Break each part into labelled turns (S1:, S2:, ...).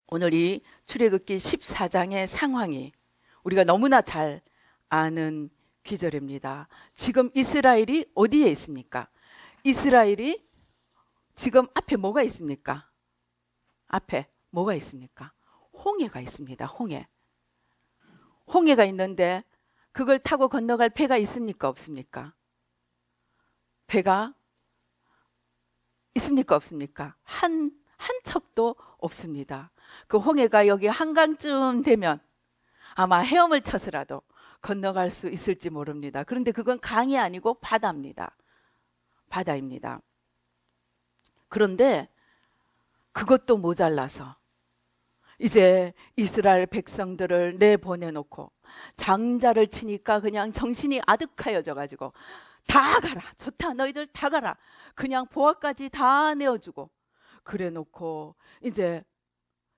S1: 오늘 이 출애굽기 14장의 상황이 우리가 너무나 잘 아는 기절입니다. 지금 이스라엘이 어디에 있습니까? 이스라엘이 지금 앞에 뭐가 있습니까? 앞에 뭐가 있습니까? 홍해가 있습니다. 홍해가 있는데 그걸 타고 건너갈 배가 있습니까? 없습니까? 배가 있습니까? 없습니까? 한 척도 없습니다. 그 홍해가 여기 한강쯤 되면 아마 헤엄을 쳐서라도 건너갈 수 있을지 모릅니다. 그런데 그건 강이 아니고 바다입니다. 바다입니다. 그런데 그것도 모자라서 이제 이스라엘 백성들을 내보내놓고 장자를 치니까 그냥 정신이 아득하여져 가지고 다 가라. 좋다. 너희들 다 가라. 그냥 보아까지 다 내어주고 그래 놓고 이제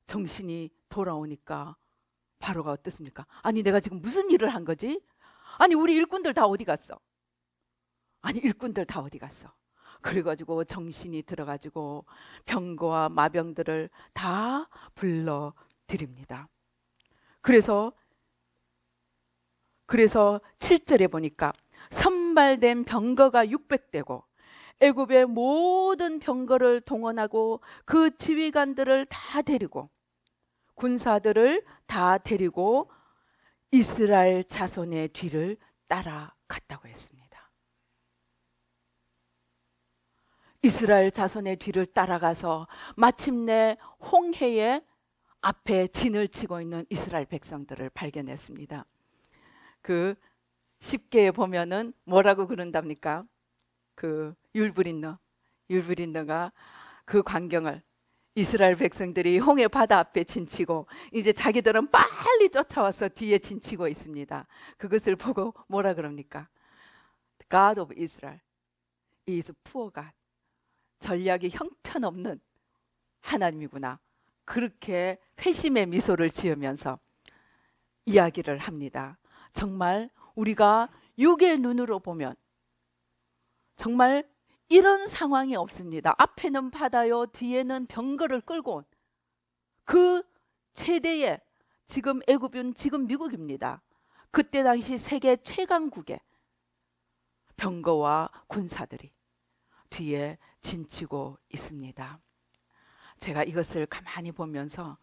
S1: 정신이 돌아오니까 바로가 어떻습니까? 아니 내가 지금 무슨 일을 한 거지? 아니 우리 일꾼들 다 어디 갔어? 아니 일꾼들 다 어디 갔어? 그래가지고 정신이 들어가지고 병거와 마병들을 다 불러드립니다. 그래서 7절에 보니까 선발된 병거가 600대고 애굽의 모든 병거를 동원하고 그 지휘관들을 다 데리고 군사들을 다 데리고 이스라엘 자손의 뒤를 따라갔다고 했습니다. 이스라엘 자손의 뒤를 따라가서 마침내 홍해의 앞에 진을 치고 있는 이스라엘 백성들을 발견했습니다. 그 쉽게 보면은 뭐라고 그런답니까? 그 율브린너가 그 광경을 이스라엘 백성들이 홍해 바다 앞에 진치고 이제 자기들은 빨리 쫓아와서 뒤에 진치고 있습니다. 그것을 보고 뭐라 그럽니까? God of Israel is poor God. 전략이 형편없는 하나님이구나. 그렇게 회심의 미소를 지으면서 이야기를 합니다. 정말 우리가 육의 눈으로 보면 정말 이런 상황이 없습니다. 앞에는 바다요, 뒤에는 병거를 끌고 온 그 최대의 지금 애굽은 지금 미국입니다. 그때 당시 세계 최강국의 병거와 군사들이 뒤에 진치고 있습니다. 제가 이것을 가만히 보면서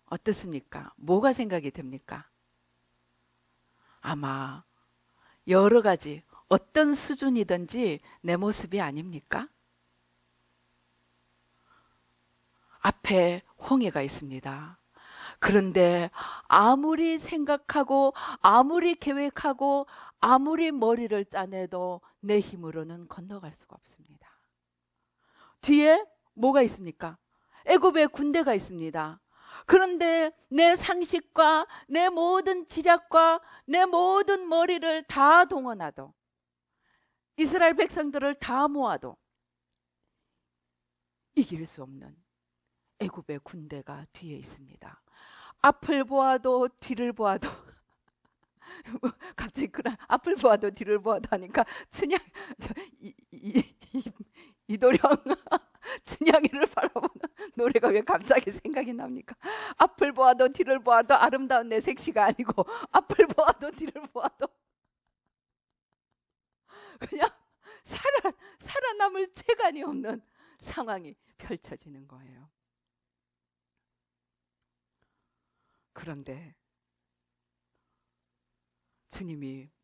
S1: 어떻습니까? 뭐가 생각이 됩니까? 아마 여러 가지 어떤 수준이든지 내 모습이 아닙니까? 앞에 홍해가 있습니다. 그런데 아무리 생각하고 아무리 계획하고 아무리 머리를 짜내도 내 힘으로는 건너갈 수가 없습니다. 뒤에 뭐가 있습니까? 애굽의 군대가 있습니다. 그런데 내 상식과 내 모든 지략과 내 모든 머리를 다 동원하도 이스라엘 백성들을 다 모아도 이길 수 없는 애굽의 군대가 뒤에 있습니다. 앞을 보아도 뒤를 보아도 갑자기 그런 앞을 보아도 뒤를 보아도 하니까 춘향 이도령 춘향이를 바라보는 노래가 왜 갑자기 생각이 납니까? 앞을 보아도 뒤를 보아도 아름다운 내 색시가 아니고 앞을 보아도 뒤를 보아도 그냥 살아남을 재간이 없는 상황이 펼쳐지는 거예요. 그런데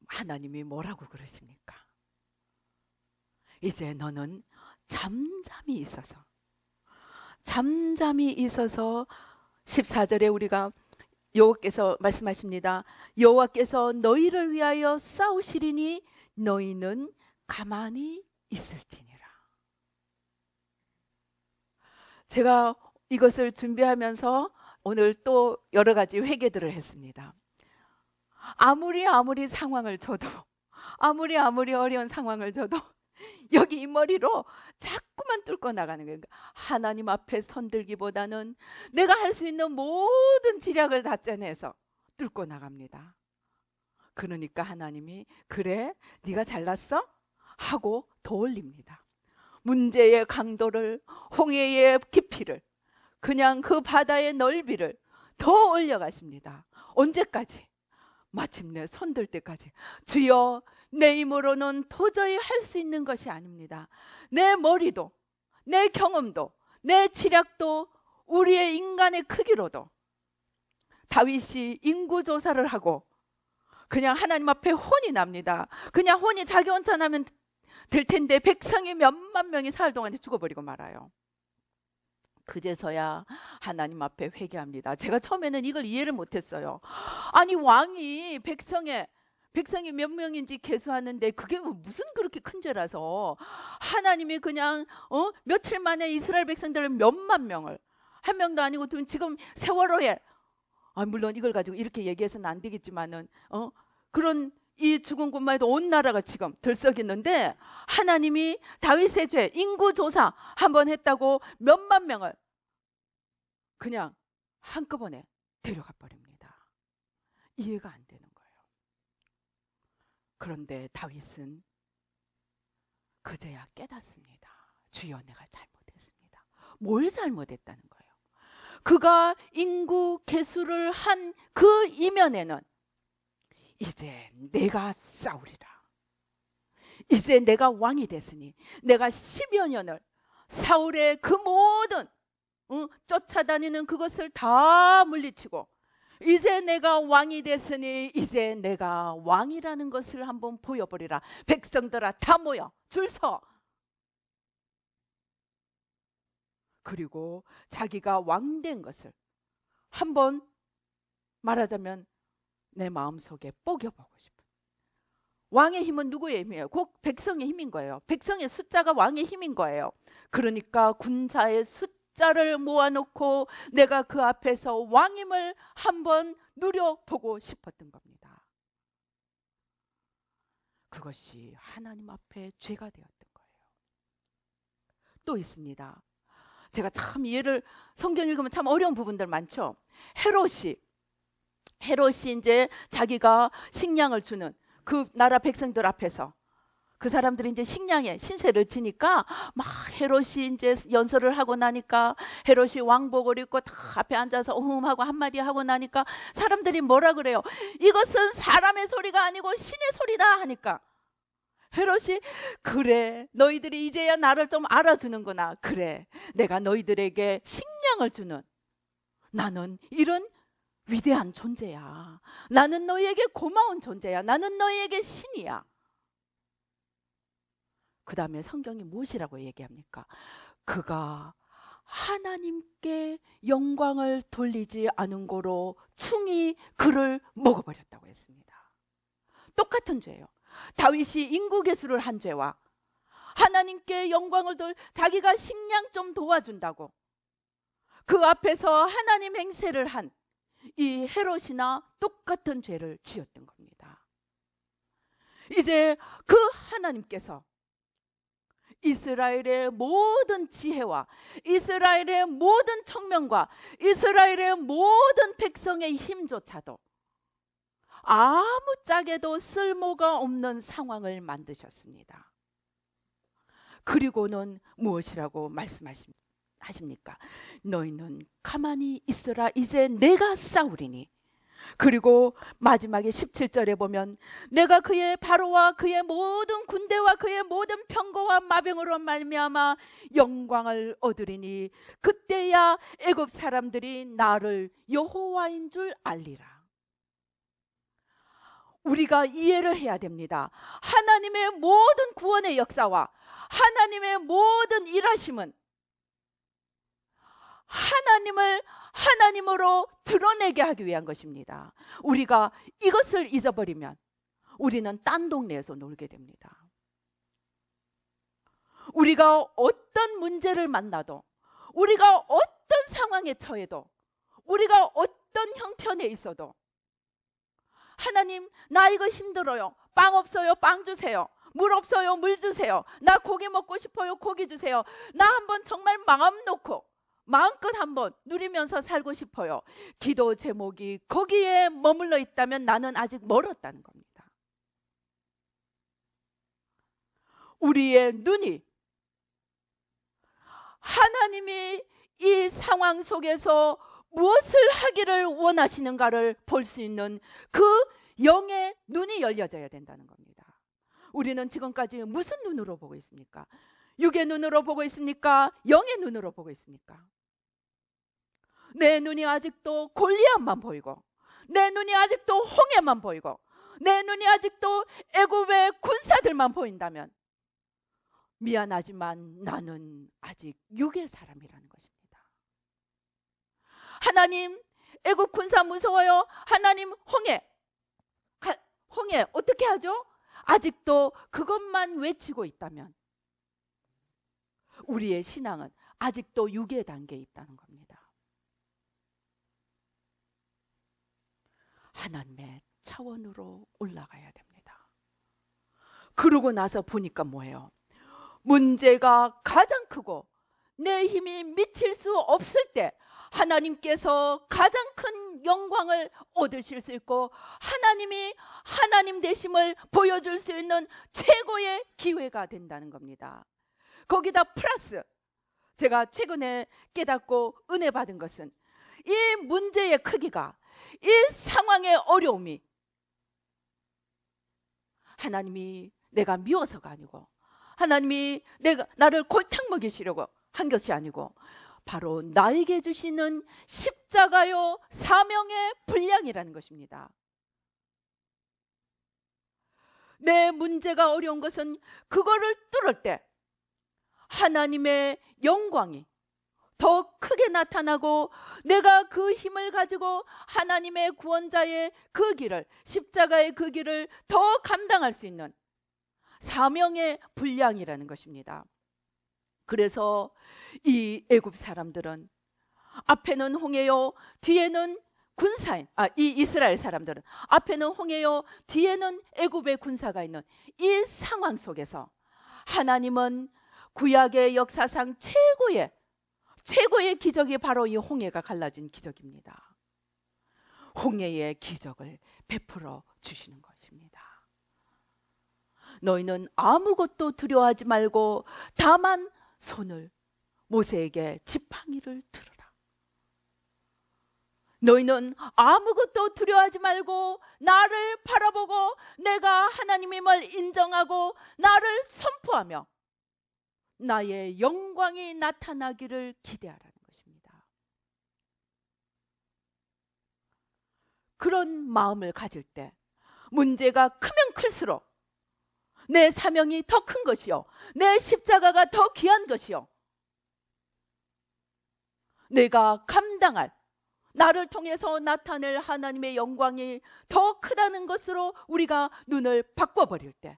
S1: 하나님이 뭐라고 그러십니까? 이제 너는 잠잠히 있어서 14절에 우리가 여호와께서 말씀하십니다. 여호와께서 너희를 위하여 싸우시리니 너희는 가만히 있을지니라. 제가 이것을 준비하면서 오늘 또 여러 가지 회개들을 했습니다. 아무리 상황을 줘도 아무리 어려운 상황을 줘도 여기 이 머리로 자꾸만 뚫고 나가는 거예요. 하나님 앞에 손들기보다는 내가 할 수 있는 모든 지략을 다 짜내서 뚫고 나갑니다. 그러니까 하나님이 그래 네가 잘났어? 하고 더 올립니다. 문제의 강도를 홍해의 깊이를 그냥 그 바다의 넓이를 더 올려가십니다. 언제까지? 마침내 손들 때까지. 주여, 내 힘으로는 도저히 할 수 있는 것이 아닙니다. 내 머리도, 내 경험도, 내 지략도, 우리의 인간의 크기로도. 다윗이 인구조사를 하고 그냥 하나님 앞에 혼이 납니다. 그냥 혼이 자기 혼자 나면 될 텐데 백성이 몇만 명이 사흘 동안에 죽어버리고 말아요. 그제서야 하나님 앞에 회개합니다. 제가 처음에는 이걸 이해를 못했어요. 아니, 왕이 백성이 몇 명인지 계수하는데 그게 무슨 그렇게 큰 죄라서 하나님이 그냥 며칠 만에 이스라엘 백성들을 몇만 명을, 한 명도 아니고 지금 세월호에, 물론 이걸 가지고 이렇게 얘기해서는 안 되겠지만은 그런 이 죽은 곳만 해도 온 나라가 지금 들썩이는데, 하나님이 다윗의 죄 인구조사 한번 했다고 몇만 명을 그냥 한꺼번에 데려가 버립니다. 이해가 안 되는 거예요. 그런데 다윗은 그제야 깨닫습니다. 주여, 내가 잘못했습니다. 뭘 잘못했다는 거예요? 그가 인구 계수를 한 그 이면에는 이제 내가 싸우리라. 이제 내가 왕이 됐으니 내가 10여 년을 사울의 그 모든 쫓아다니는 그것을 다 물리치고 이제 내가 왕이 됐으니 이제 내가 왕이라는 것을 한번 보여버리라. 백성들아, 다 모여 줄 서. 그리고 자기가 왕된 것을 한번 말하자면 내 마음속에 뽀겨보고 싶어요. 왕의 힘은 누구의 힘이에요? 곧 백성의 힘인 거예요. 백성의 숫자가 왕의 힘인 거예요. 그러니까 군사의 숫자를 모아놓고 내가 그 앞에서 왕임을 한번 누려보고 싶었던 겁니다. 그것이 하나님 앞에 죄가 되었던 거예요. 또 있습니다. 제가 참 이해를, 성경 읽으면 참 어려운 부분들 많죠. 헤롯이 이제 자기가 식량을 주는 그 나라 백성들 앞에서 그 사람들이 이제 식량에 신세를 지니까 막 헤롯이 이제 연설을 하고 나니까 헤롯이 왕복을 입고 다 앞에 앉아서 하고 한마디 하고 나니까 사람들이 뭐라 그래요? 이것은 사람의 소리가 아니고 신의 소리다 하니까 헤롯이, 그래, 너희들이 이제야 나를 좀 알아주는구나. 그래, 내가 너희들에게 식량을 주는, 나는 이런 위대한 존재야. 나는 너희에게 고마운 존재야. 나는 너희에게 신이야. 그 다음에 성경이 무엇이라고 얘기합니까? 그가 하나님께 영광을 돌리지 않은 고로 충이 그를 먹어버렸다고 했습니다. 똑같은 죄예요. 다윗이 인구계수를 한 죄와 하나님께 영광을 자기가 식량 좀 도와준다고 그 앞에서 하나님 행세를 한 이 헤롯이나 똑같은 죄를 지었던 겁니다. 이제 그 하나님께서 이스라엘의 모든 지혜와 이스라엘의 모든 청명과 이스라엘의 모든 백성의 힘조차도 아무짝에도 쓸모가 없는 상황을 만드셨습니다. 그리고는 무엇이라고 말씀하십니까? 너희는 가만히 있으라. 이제 내가 싸우리니. 그리고 마지막에 17절에 보면 내가 그의 바로와 그의 모든 군대와 그의 모든 병거와 마병으로 말미암아 영광을 얻으리니 그때야 애굽 사람들이 나를 여호와인 줄 알리라. 우리가 이해를 해야 됩니다. 하나님의 모든 구원의 역사와 하나님의 모든 일하심은 하나님을 하나님으로 드러내게 하기 위한 것입니다. 우리가 이것을 잊어버리면 우리는 딴 동네에서 놀게 됩니다. 우리가 어떤 문제를 만나도, 우리가 어떤 상황에 처해도, 우리가 어떤 형편에 있어도 하나님, 나 이거 힘들어요. 빵 없어요. 빵 주세요. 물 없어요. 물 주세요. 나 고기 먹고 싶어요. 고기 주세요. 나 한번 정말 마음 놓고 마음껏 한번 누리면서 살고 싶어요. 기도 제목이 거기에 머물러 있다면 나는 아직 멀었다는 겁니다. 우리의 눈이 하나님이 이 상황 속에서 무엇을 하기를 원하시는가를 볼 수 있는 그 영의 눈이 열려져야 된다는 겁니다. 우리는 지금까지 무슨 눈으로 보고 있습니까? 육의 눈으로 보고 있습니까? 영의 눈으로 보고 있습니까? 내 눈이 아직도 골리앗만 보이고, 내 눈이 아직도 홍해만 보이고, 내 눈이 아직도 애굽의 군사들만 보인다면 미안하지만 나는 아직 육의 사람이라는 것입니다. 하나님, 애굽 군사 무서워요. 하나님, 홍해 어떻게 하죠? 아직도 그것만 외치고 있다면 우리의 신앙은 아직도 육의 단계에 있다는 겁니다. 하나님의 차원으로 올라가야 됩니다. 그러고 나서 보니까 뭐예요? 문제가 가장 크고 내 힘이 미칠 수 없을 때 하나님께서 가장 큰 영광을 얻으실 수 있고 하나님이 하나님 되심을 보여줄 수 있는 최고의 기회가 된다는 겁니다. 거기다 플러스 제가 최근에 깨닫고 은혜 받은 것은 이 문제의 크기가, 이 상황의 어려움이 하나님이 내가 미워서가 아니고 하나님이 나를 골탕 먹이시려고 한 것이 아니고 바로 나에게 주시는 십자가요 사명의 분량이라는 것입니다. 내 문제가 어려운 것은 그거를 뚫을 때 하나님의 영광이 더 크게 나타나고 내가 그 힘을 가지고 하나님의 구원자의 그 길을, 십자가의 그 길을 더 감당할 수 있는 사명의 분량이라는 것입니다. 그래서 이 애굽 사람들은 앞에는 홍해요, 뒤에는 군사인, 이 이스라엘 사람들은 앞에는 홍해요, 뒤에는 애굽의 군사가 있는 이 상황 속에서 하나님은 구약의 역사상 최고의 기적이 바로 이 홍해가 갈라진 기적입니다. 홍해의 기적을 베풀어 주시는 것입니다. 너희는 아무것도 두려워하지 말고 다만 손을 모세에게 지팡이를 들으라. 너희는 아무것도 두려워하지 말고 나를 바라보고 내가 하나님임을 인정하고 나를 선포하며 나의 영광이 나타나기를 기대하라는 것입니다. 그런 마음을 가질 때 문제가 크면 클수록 내 사명이 더 큰 것이요, 내 십자가가 더 귀한 것이요, 내가 감당할, 나를 통해서 나타낼 하나님의 영광이 더 크다는 것으로 우리가 눈을 바꿔버릴 때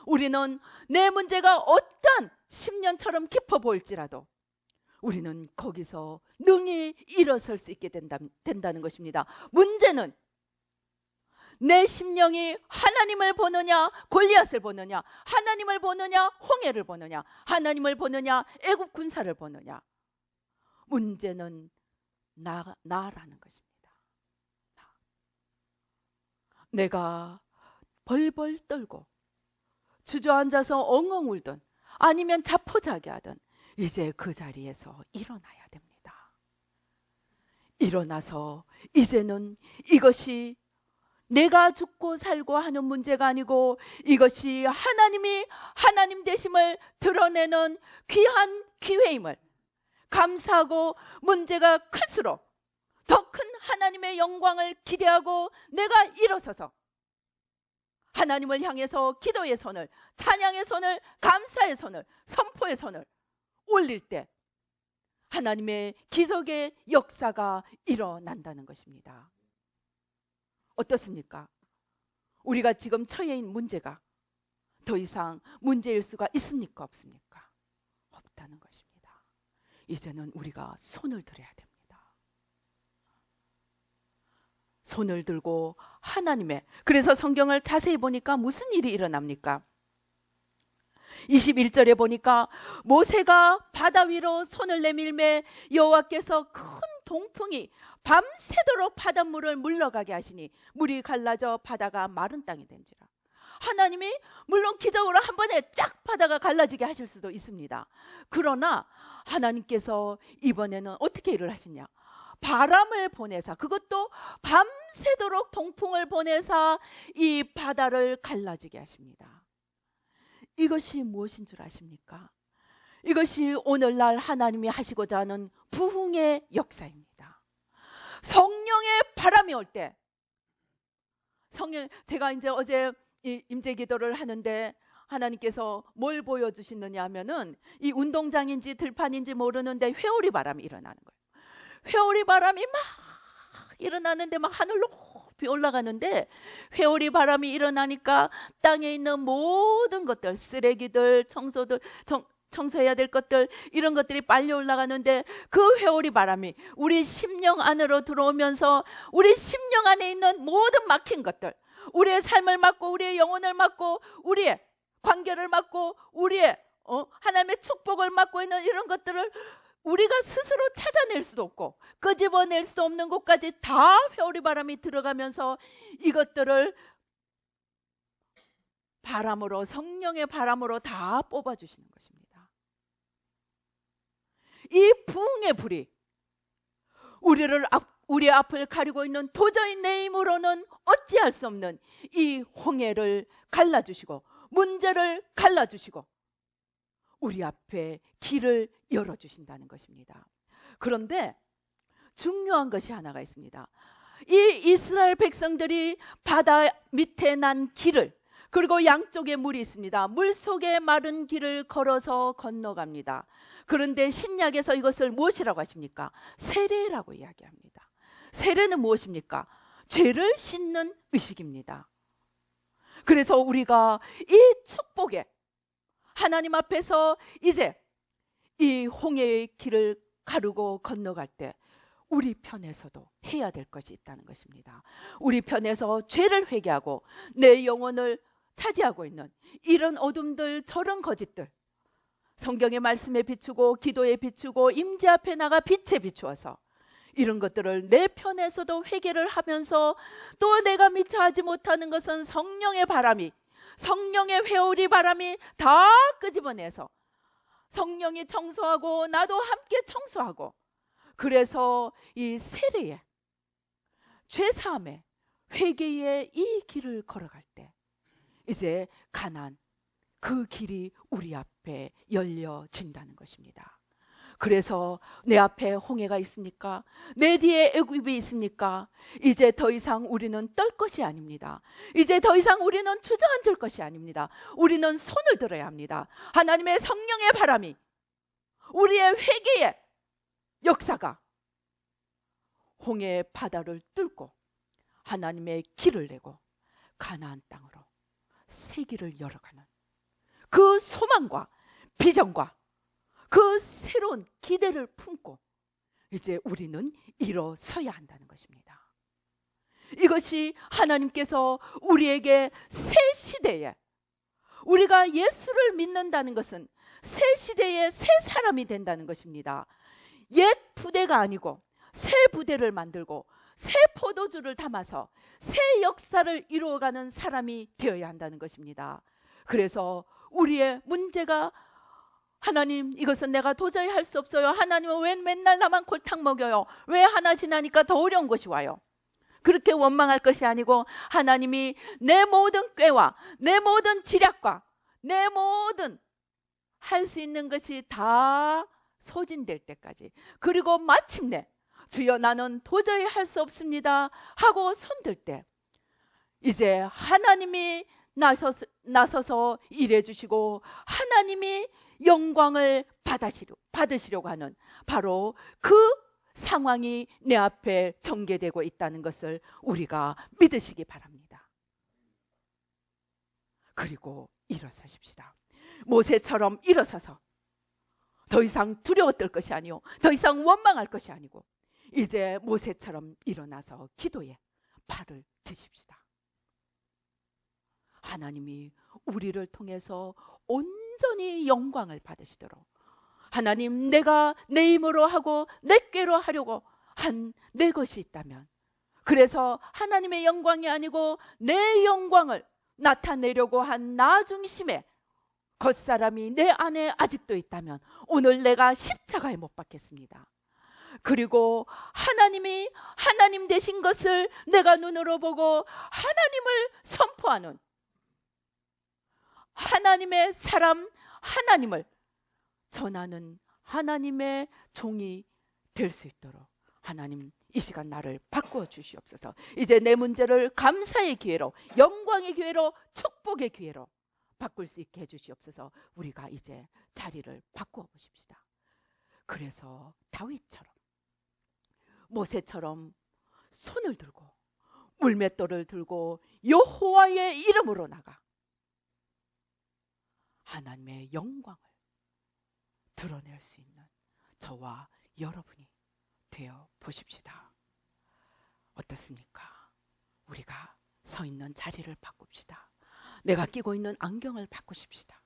S1: 우리는 내 문제가 어떤 10년처럼 깊어 보일지라도 우리는 거기서 능히 일어설 수 있게 된다는 것입니다. 문제는 내 심령이 하나님을 보느냐 골리앗을 보느냐, 하나님을 보느냐 홍해를 보느냐, 하나님을 보느냐 애굽 군사를 보느냐. 문제는 나라는 것입니다. 내가 벌벌 떨고 주저앉아서 엉엉 울든 아니면 자포자기하든 이제 그 자리에서 일어나야 됩니다. 일어나서 이제는 이것이 내가 죽고 살고 하는 문제가 아니고 이것이 하나님이 하나님 되심을 드러내는 귀한 기회임을 감사하고 문제가 클수록 더 큰 하나님의 영광을 기대하고 내가 일어서서 하나님을 향해서 기도의 손을, 찬양의 손을, 감사의 손을, 선포의 손을 올릴 때 하나님의 기적의 역사가 일어난다는 것입니다. 어떻습니까? 우리가 지금 처해 있는 문제가 더 이상 문제일 수가 있습니까? 없습니까? 없다는 것입니다. 이제는 우리가 손을 들어야 됩니다. 손을 들고 하나님의, 그래서 성경을 자세히 보니까 무슨 일이 일어납니까? 21절에 보니까 모세가 바다 위로 손을 내밀매 여호와께서 큰 동풍이 밤새도록 바닷물을 물러가게 하시니 물이 갈라져 바다가 마른 땅이 된지라. 하나님이 물론 기적으로 한 번에 쫙 바다가 갈라지게 하실 수도 있습니다. 그러나 하나님께서 이번에는 어떻게 일을 하시냐? 바람을 보내사, 그것도 밤새도록 동풍을 보내사 이 바다를 갈라지게 하십니다. 이것이 무엇인 줄 아십니까? 이것이 오늘날 하나님이 하시고자 하는 부흥의 역사입니다. 성령의 바람이 올 때, 제가 이제 어제 임재 기도를 하는데 하나님께서 뭘 보여주시느냐 하면은 이 운동장인지 들판인지 모르는데 회오리 바람이 일어나는 거예요. 회오리 바람이 막 일어나는데 막 하늘로 높이 올라가는데, 회오리 바람이 일어나니까 땅에 있는 모든 것들, 쓰레기들, 청소해야 될 것들, 이런 것들이 빨리 올라가는데, 그 회오리 바람이 우리 심령 안으로 들어오면서 우리 심령 안에 있는 모든 막힌 것들, 우리의 삶을 막고 우리의 영혼을 막고 우리의 관계를 막고 우리의 하나님의 축복을 막고 있는 이런 것들을 우리가 스스로 찾아낼 수도 없고 끄집어낼 수 없는 곳까지 다 회오리 바람이 들어가면서 이것들을 바람으로, 성령의 바람으로 다 뽑아주시는 것입니다. 이 부흥의 불이 우리의 앞을 가리고 있는 도저히 내 힘으로는 어찌할 수 없는 이 홍해를 갈라주시고 문제를 갈라주시고 우리 앞에 길을 열어주신다는 것입니다. 그런데 중요한 것이 하나가 있습니다. 이 이스라엘 백성들이 바다 밑에 난 길을, 그리고 양쪽에 물이 있습니다. 물 속에 마른 길을 걸어서 건너갑니다. 그런데 신약에서 이것을 무엇이라고 하십니까? 세례라고 이야기합니다. 세례는 무엇입니까? 죄를 씻는 의식입니다. 그래서 우리가 이 축복에 하나님 앞에서 이제 이 홍해의 길을 가르고 건너갈 때 우리 편에서도 해야 될 것이 있다는 것입니다. 우리 편에서 죄를 회개하고 내 영혼을 차지하고 있는 이런 어둠들, 저런 거짓들, 성경의 말씀에 비추고 기도에 비추고 임재 앞에 나가 빛에 비추어서 이런 것들을 내 편에서도 회개를 하면서, 또 내가 미처 하지 못하는 것은 성령의 바람이, 성령의 회오리 바람이 다 끄집어내서 성령이 청소하고 나도 함께 청소하고, 그래서 이 세례의 죄사함의 회개의 이 길을 걸어갈 때 이제 가나안, 그 길이 우리 앞에 열려진다는 것입니다. 그래서 내 앞에 홍해가 있습니까? 내 뒤에 애굽이 있습니까? 이제 더 이상 우리는 떨 것이 아닙니다. 이제 더 이상 우리는 주저앉을 것이 아닙니다. 우리는 손을 들어야 합니다. 하나님의 성령의 바람이, 우리의 회개의 역사가 홍해의 바다를 뚫고 하나님의 길을 내고 가나안 땅으로 새 길을 열어가는 그 소망과 비전과 그 새로운 기대를 품고 이제 우리는 일어서야 한다는 것입니다. 이것이 하나님께서 우리에게 새 시대에, 우리가 예수를 믿는다는 것은 새 시대의 새 사람이 된다는 것입니다. 옛 부대가 아니고 새 부대를 만들고 새 포도주를 담아서 새 역사를 이루어가는 사람이 되어야 한다는 것입니다. 그래서 우리의 문제가, 하나님, 이것은 내가 도저히 할 수 없어요. 하나님은 왜 맨날 나만 골탕 먹여요? 왜 하나 지나니까 더 어려운 것이 와요? 그렇게 원망할 것이 아니고, 하나님이 내 모든 꾀와 내 모든 지략과 내 모든 할 수 있는 것이 다 소진될 때까지, 그리고 마침내 주여 나는 도저히 할 수 없습니다 하고 손들 때 이제 하나님이 나서서 일해 주시고 하나님이 영광을 받으시려고 하는 바로 그 상황이 내 앞에 전개되고 있다는 것을 우리가 믿으시기 바랍니다. 그리고 일어서십시다. 모세처럼 일어서서 더 이상 두려워 떨 것이 아니요, 더 이상 원망할 것이 아니고 이제 모세처럼 일어나서 기도에 발을 드십시다. 하나님이 우리를 통해서 온전히 영광을 받으시도록, 하나님, 내가 내 힘으로 하고 내 꾀로 하려고 한 내 것이 있다면, 그래서 하나님의 영광이 아니고 내 영광을 나타내려고 한 나 중심에 겉사람이 내 안에 아직도 있다면 오늘 내가 십자가에 못 박겠습니다. 그리고 하나님이 하나님 되신 것을 내가 눈으로 보고 하나님을 선포하는 하나님의 사람, 하나님을 전하는 하나님의 종이 될 수 있도록 하나님 이 시간 나를 바꾸어 주시옵소서. 이제 내 문제를 감사의 기회로, 영광의 기회로, 축복의 기회로 바꿀 수 있게 해주시옵소서. 우리가 이제 자리를 바꾸어 보십시다. 그래서 다윗처럼 모세처럼 손을 들고 물맷돌을 들고 여호와의 이름으로 나가 하나님의 영광을 드러낼 수 있는 저와 여러분이 되어 보십시다. 어떻습니까? 우리가 서 있는 자리를 바꿉시다. 내가 끼고 있는 안경을 바꾸십시다.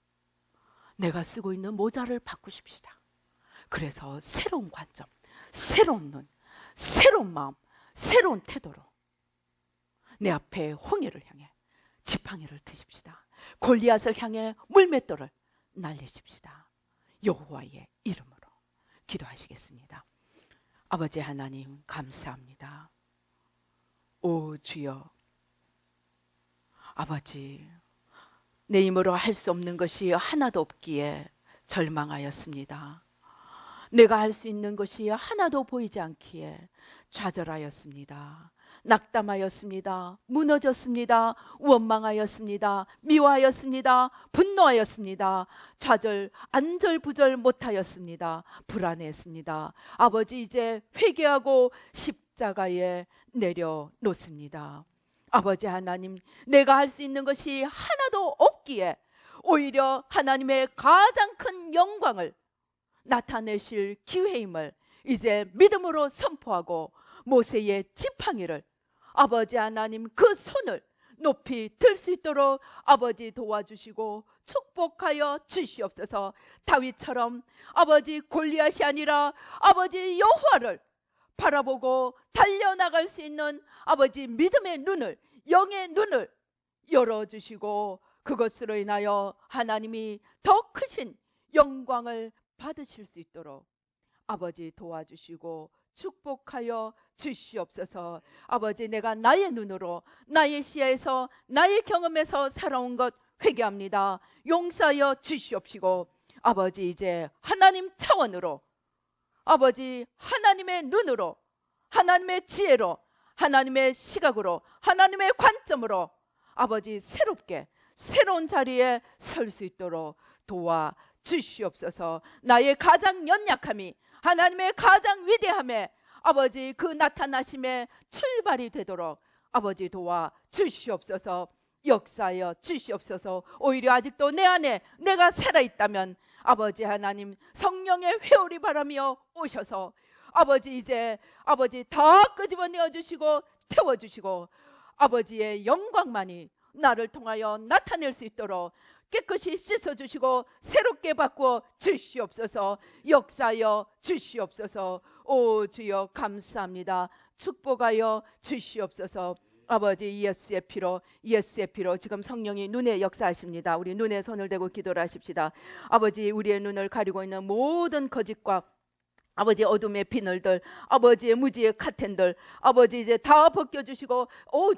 S1: 내가 쓰고 있는 모자를 바꾸십시다. 그래서 새로운 관점, 새로운 눈, 새로운 마음, 새로운 태도로 내 앞에 홍해를 향해 지팡이를 드십시다. 골리앗을 향해 물맷돌을 날리십시다. 여호와의 이름으로 기도하시겠습니다. 아버지 하나님 감사합니다. 오 주여, 아버지 내 힘으로 할 수 없는 것이 하나도 없기에 절망하였습니다. 내가 할 수 있는 것이 하나도 보이지 않기에 좌절하였습니다. 낙담하였습니다. 무너졌습니다. 원망하였습니다. 미워하였습니다. 분노하였습니다. 좌절, 안절부절 못하였습니다. 불안했습니다. 아버지 이제 회개하고 십자가에 내려놓습니다. 아버지 하나님, 내가 할 수 있는 것이 하나도 없기에 오히려 하나님의 가장 큰 영광을 나타내실 기회임을 이제 믿음으로 선포하고 모세의 지팡이를 아버지 하나님 그 손을 높이 들 수 있도록 아버지 도와주시고 축복하여 주시옵소서. 다윗처럼 아버지 골리앗이 아니라 아버지 여호와를 바라보고 달려나갈 수 있는 아버지 믿음의 눈을, 영의 눈을 열어주시고 그것으로 인하여 하나님이 더 크신 영광을 받으실 수 있도록 아버지 도와주시고 축복하여 주시옵소서. 아버지 내가 나의 눈으로 나의 시야에서 나의 경험에서 살아온 것 회개합니다. 용서하여 주시옵시고 아버지 이제 하나님 차원으로 아버지 하나님의 눈으로 하나님의 지혜로 하나님의 시각으로 하나님의 관점으로 아버지 새롭게 새로운 자리에 설 수 있도록 도와 주시옵소서. 나의 가장 연약함이 하나님의 가장 위대함에 아버지 그 나타나심의 출발이 되도록 아버지 도와 주시옵소서. 역사하여 주시옵소서. 오히려 아직도 내 안에 내가 살아있다면 아버지 하나님 성령의 회오리 바람이여 오셔서 아버지 이제 아버지 다 끄집어내어 주시고 태워주시고 아버지의 영광만이 나를 통하여 나타낼 수 있도록 깨끗이 씻어주시고 새롭게 바꾸어 주시옵소서. 역사하여 주시옵소서. 오 주여 감사합니다. 축복하여 주시옵소서. 아버지 예수의 피로 지금 성령이 눈에 역사하십니다. 우리 눈에 손을 대고 기도를 하십시다. 아버지 우리의 눈을 가리고 있는 모든 거짓과 아버지 어둠의 비늘들, 아버지의 무지의 카텐들 아버지 이제 다 벗겨주시고 오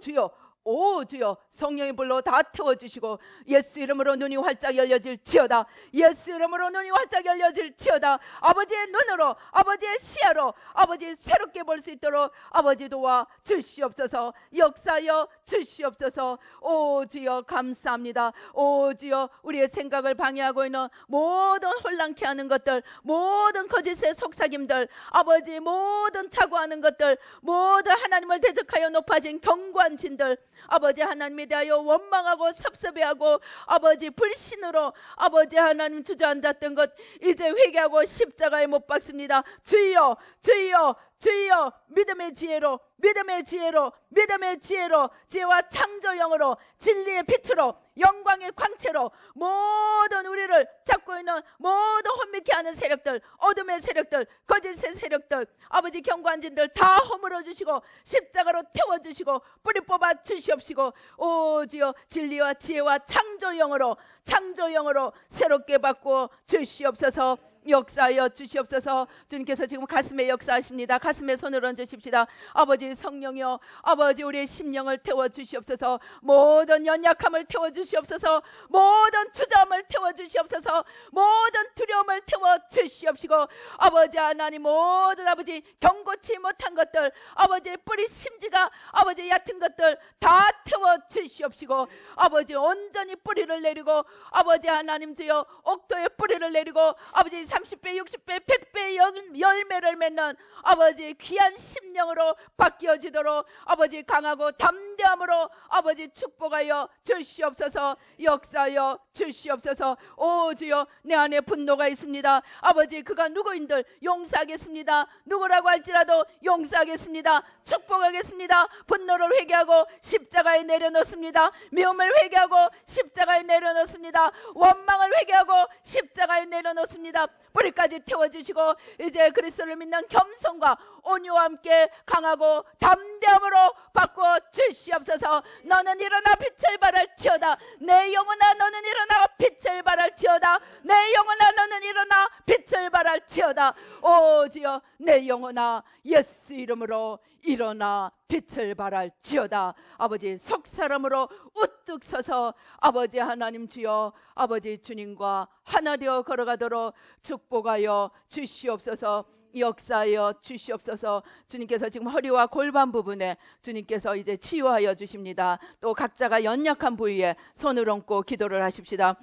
S1: 주여 성령의 불로 다 태워주시고 예수 이름으로 눈이 활짝 열려질지어다. 예수 이름으로 눈이 활짝 열려질지어다. 아버지의 눈으로 아버지의 시야로 아버지 새롭게 볼 수 있도록 아버지 도와 주시옵소서. 역사하여 주시옵소서. 오 주여 감사합니다. 오 주여 우리의 생각을 방해하고 있는 모든 혼란케 하는 것들, 모든 거짓의 속삭임들, 아버지 모든 착오하는 것들, 모든 하나님을 대적하여 높아진 견고한 진들 아버지 하나님에 대하여 원망하고 섭섭해하고 아버지 불신으로 아버지 하나님 주저앉았던 것 이제 회개하고 십자가에 못 박습니다. 주여 주여 주여 믿음의 지혜로 믿음의 지혜로 믿음의 지혜로 지혜와 창조 영으로 진리의 빛으로 영광의 광채로 모든 우리를 잡고 있는 모든 혼미케 하는 세력들, 어둠의 세력들, 거짓의 세력들, 아버지 경고한 진들 다 허물어 주시고 십자가로 태워주시고 뿌리 뽑아 주시옵시고, 오 주여 진리와 지혜와 창조 영으로 새롭게 바꾸어 주시옵소서. 역사하여 주시옵소서. 주님께서 지금 가슴에 역사하십니다. 가슴에 손을 얹으십시다. 아버지 성령이여, 아버지 우리의 심령을 태워 주시옵소서. 모든 연약함을 태워 주시옵소서. 모든 주저함을 태워 주시옵소서. 모든 두려움을 태워 주시옵시고, 아버지 하나님 모든 아버지 경고치 못한 것들, 아버지의 뿌리 심지가 아버지 얕은 것들 다 태워 주시옵시고, 아버지 온전히 뿌리를 내리고, 아버지 하나님 주여 옥토의 뿌리를 내리고, 아버지 30배 60배 100배 열매를 맺는 아버지 귀한 심령으로 바뀌어지도록 아버지 강하고 담대함으로 아버지 축복하여 주시옵소서. 역사하여 주시옵소서. 오 주여, 내 안에 분노가 있습니다. 아버지 그가 누구인들 용서하겠습니다. 누구라고 할지라도 용서하겠습니다. 축복하겠습니다. 분노를 회개하고 십자가에 내려놓습니다. 미움을 회개하고 십자가에 내려놓습니다. 원망을 회개하고 십자가에 내려놓습니다. 뿌리까지 태워주시고, 이제 그리스도를 믿는 겸손과 온유와 함께 강하고 담대함으로 바꾸어 주시옵소서. 너는 일어나 빛을 발할지어다. 내 영혼아 너는 일어나 빛을 발할지어다. 내 영혼아 너는 일어나 빛을 발할지어다. 오 주여, 내 영혼아 예수 이름으로 일어나 빛을 발할지어다. 아버지 속사람으로 우뚝 서서 아버지 하나님 주여, 아버지 주님과 하나 되어 걸어가도록 축복하여 주시옵소서. 역사하여 주시옵소서. 주님께서 지금 허리와 골반 부분에 주님께서 이제 치유하여 주십니다. 또 각자가 연약한 부위에 손을 얹고 기도를 하십시다.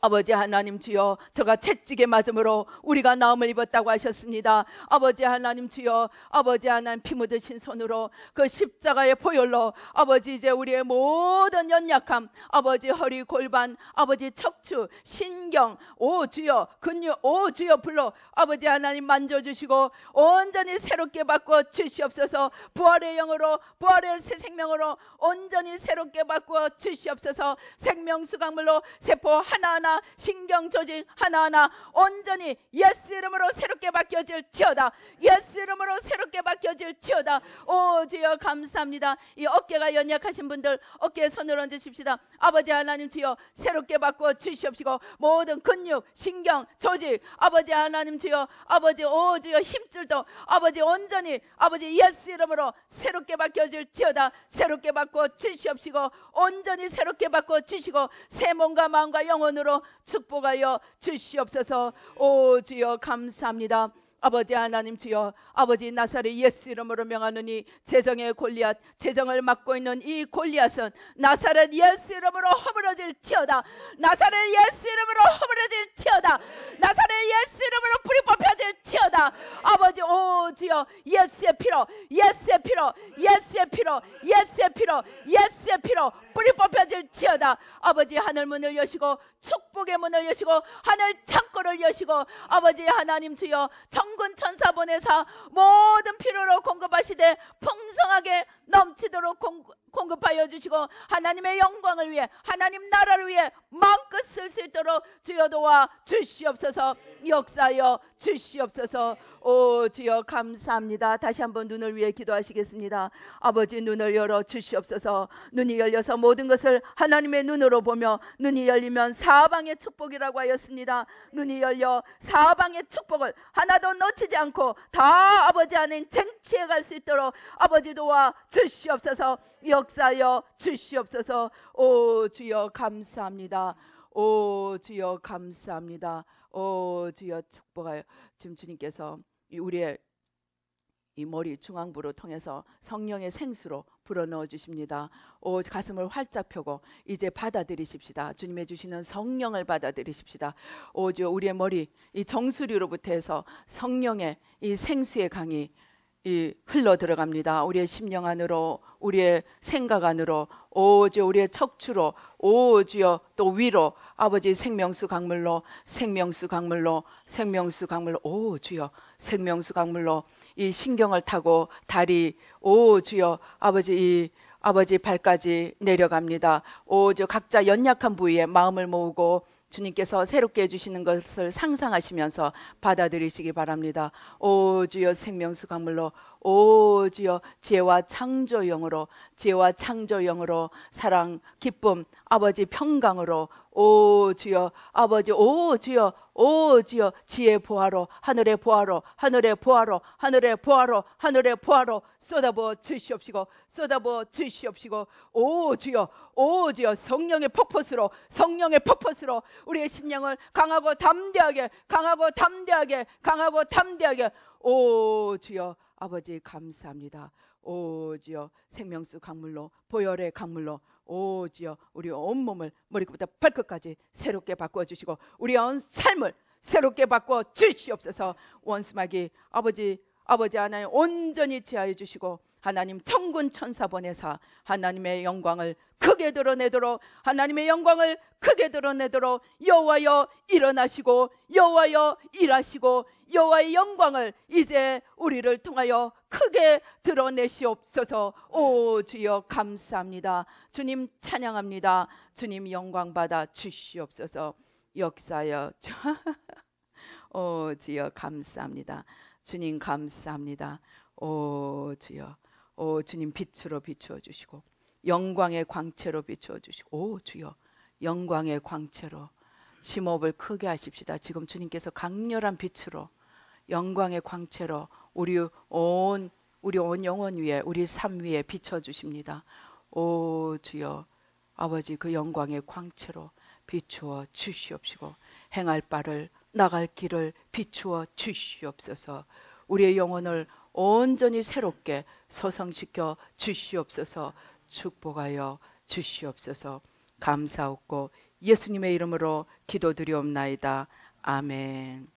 S1: 아버지 하나님 주여, 저가 채찍에 맞음으로 우리가 나음을 입었다고 하셨습니다. 아버지 하나님 주여, 아버지 하나님 피 묻으신 손으로 그 십자가의 보혈로 아버지 이제 우리의 모든 연약함, 아버지 허리 골반, 아버지 척추 신경, 오 주여 근육, 오 주여 불러 아버지 하나님 만져주시고 온전히 새롭게 바꾸어 주시옵소서. 부활의 영으로, 부활의 새 생명으로 온전히 새롭게 바꾸어 주시옵소서. 생명수강물로 세포 하나하나, 신경 조직 하나하나 온전히 예수 이름으로 새롭게 바뀌어질지어다. 예수 이름으로 새롭게 바뀌어질지어다. 오 주여 감사합니다. 이 어깨가 연약하신 분들 어깨에 손을 얹으십시다. 아버지 하나님 주여 새롭게 바꾸어 주시옵시고, 모든 근육 신경 조직 아버지 하나님 주여, 아버지 오 주여 힘줄도 아버지 온전히 아버지 예수 이름으로 새롭게 바뀌어질지어다. 새롭게 바꾸어 주시옵시고, 온전히 새롭게 바꾸어 주시고, 새 몸과 마음과 영혼으로 축복하여 주시옵소서. 오 주여 감사합니다. 아버지 하나님 주여, 아버지 나사렛 예수 이름으로 명하노니 재정의 골리앗, 재정을 맡고 있는 이 골리앗은 나사렛 예수 이름으로 허물어질지어다. 나사렛 예수 이름으로 허물어질지어다. 나사렛 예수 이름으로 불이 뽑혀질지어다. 아버지 오 주여 예수의 피로, 예수의 피로, 예수의 피로, 예수의 피로, 예수의 피로 불이 뽑혀질지어다. 아버지 하늘 문을 여시고 축복의 문을 여시고 하늘 창고를 여시고, 아버지 하나님 주여 천군 천사 보내사 모든 필요로 공급하시되 풍성하게 넘치도록 공급하여 주시고, 하나님의 영광을 위해 하나님 나라를 위해 마음껏 쓸 수 있도록 주여 도와 주시옵소서. 역사하여 주시옵소서. 오 주여 감사합니다. 다시 한번 눈을 위해 기도하시겠습니다. 아버지 눈을 열어 주시옵소서. 눈이 열려서 모든 것을 하나님의 눈으로 보며, 눈이 열리면 사방의 축복이라고 하였습니다. 눈이 열려 사방의 축복을 하나도 놓치지 않고 다 아버지 안에 쟁취해 갈 수 있도록 아버지 도와 주시옵소서. 역사하여 주시옵소서. 오 주여 감사합니다. 오 주여 감사합니다. 오 주여 축복하여. 지금 주님께서 우리의 이 머리 중앙부로 통해서 성령의 생수로 불어넣어 주십니다. 오 가슴을 활짝 펴고 이제 받아들이십시다. 주님의 주시는 성령을 받아들이십시다. 오 주여 우리의 머리 이 정수리로부터 해서 성령의 이 생수의 강이 이 흘러 들어갑니다. 우리의 심령 안으로, 우리의 생각 안으로, 오 주여 우리의 척추로, 오 주여 또 위로, 아버지 생명수 강물로, 생명수 강물로, 생명수 강물로, 오 주여 생명수 강물로 이 신경을 타고 다리, 오 주여 아버지 이 아버지 발까지 내려갑니다. 오 주여 각자 연약한 부위에 마음을 모으고 주님께서 새롭게 해주시는 것을 상상하시면서 받아들이시기 바랍니다. 오 주여 생명수 강물로, 오 주여 지혜와 창조영으로, 지혜와 창조영으로, 사랑 기쁨 아버지 평강으로, 오 주여 아버지, 오 주여, 오 주여 지혜 보화로, 하늘의 보화로, 하늘의 보화로, 하늘의 보화로, 하늘의 보화로 쏟아부어 주시옵시고, 쏟아부어 주시옵시고, 오 주여, 오 주여 성령의 폭포수로, 성령의 폭포수로 우리의 심령을 강하고 담대하게, 강하고 담대하게, 강하고 담대하게, 오 주여 아버지 감사합니다. 오 주여 생명수 강물로, 보혈의 강물로, 오 주여 우리 온몸을 머리끝부터 발끝까지 새롭게 바꾸어주시고 우리의 온 삶을 새롭게 바꾸어 주시옵소서. 원수마귀 아버지 하나님 온전히 제하여 주시고 하나님 천군 천사 보내사 하나님의 영광을 크게 드러내도록, 하나님의 영광을 크게 드러내도록 여호와여 일어나시고, 여호와여 일하시고, 여호와의 영광을 이제 우리를 통하여 크게 드러내시옵소서. 오 주여 감사합니다. 주님 찬양합니다. 주님 영광 받아 주시옵소서. 역사여 오 주여 감사합니다. 주님 감사합니다. 오 주여, 오 주님 빛으로 비추어 주시고 영광의 광채로 비추어 주시고, 오 주여 영광의 광채로 심호흡을 크게 하십시다. 지금 주님께서 강렬한 빛으로 영광의 광채로 우리 온 영혼 위에, 우리 삶 위에 비춰 주십니다. 오 주여 아버지 그 영광의 광채로 비추어 주시옵시고 행할 바를, 나갈 길을 비추어 주시옵소서. 우리의 영혼을 온전히 새롭게 소성시켜 주시옵소서. 축복하여 주시옵소서. 감사하고 예수님의 이름으로 기도드리옵나이다. 아멘.